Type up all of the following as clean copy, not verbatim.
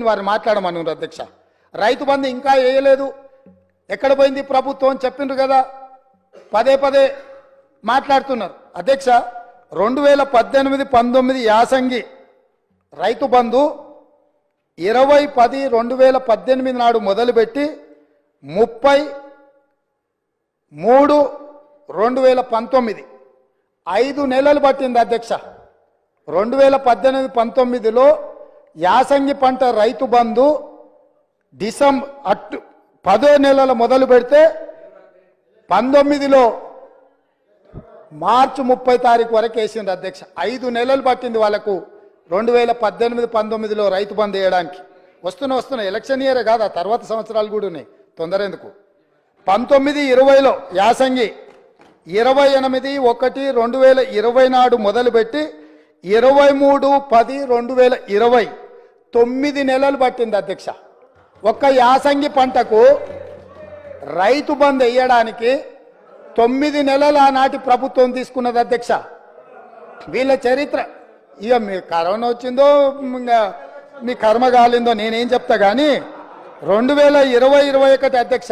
వారిని మాట్లాడమన్నారు అధ్యక్ష. రైతు బంధు ఇంకా వేయలేదు, ఎక్కడ పోయింది ప్రభుత్వం చెప్పిండ్రు కదా, పదే పదే మాట్లాడుతున్నారు అధ్యక్ష. 2018-19 యాసంగి రైతు బంధు 20-10-2018 నాడు మొదలుపెట్టి 30-3-2019 5 నెలలు పట్టింది అధ్యక్ష. 2018-19లో యాసంగి పంట రైతు బంధు డిసెంబర్ 10 నెలల మొదలు పెడితే 19లో మార్చి 30 తారీఖు వరకు వేసింది అధ్యక్ష. 5 నెలలు పట్టింది వాళ్ళకు 2018-19లో రైతు బంధు వేయడానికి. వస్తున్నా ఎలక్షన్ ఇయరే కాదు, ఆ తర్వాత సంవత్సరాలు కూడా ఉన్నాయి, తొందర ఎందుకు. 19-20లో యాసంగి 28-1-2020 నాడు మొదలుపెట్టి 23-10-2020 9 నెలలు పట్టింది అధ్యక్ష. ఒక్క యాసంగి పంటకు రైతు బంధు వేయడానికి 9 నెలలు ఆనాటి ప్రభుత్వం తీసుకున్నది అధ్యక్ష. వీళ్ళ చరిత్ర ఇక మీ కరోనా వచ్చిందో మీ కర్మ కాలిందో నేనేం చెప్తా కానీ 2020-21 అధ్యక్ష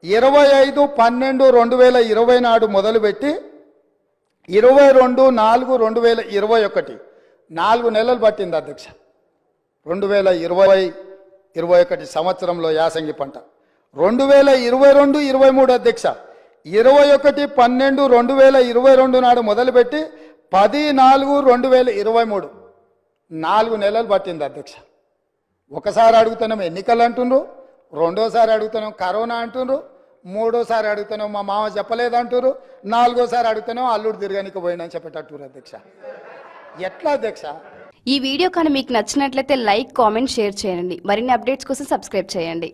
25-12-2020 నాడు మొదలుపెట్టి 22-4-2021 4 నెలలు పట్టింది అధ్యక్ష. 2020-21 సంవత్సరంలో యాసంగి పంట. 2022-23 అధ్యక్ష 21-12-2022 నాడు మొదలుపెట్టి 10-4-2023 4 నెలలు పట్టింది అధ్యక్ష. ఒకసారి అడుగుతున్నాం ఎన్నికలు అంటుండ్రు, రెండోసారి అడుగుతున్నాం కరోనా అంటుండ్రు, మూడోసారి అడుగుతున్నాం మా మామ చెప్పలేదంటున్నారు, నాలుగోసారి అడుగుతున్నాం అల్లుడు తిరగనికి పోయినని చెప్పేటట్టు అధ్యక్ష. ఎట్లా అధ్యక్ష? ఈ వీడియో కానీ మీకు నచ్చినట్లయితే లైక్, కామెంట్, షేర్ చేయండి. మరిన్ని అప్డేట్స్ కోసం సబ్స్క్రైబ్ చేయండి.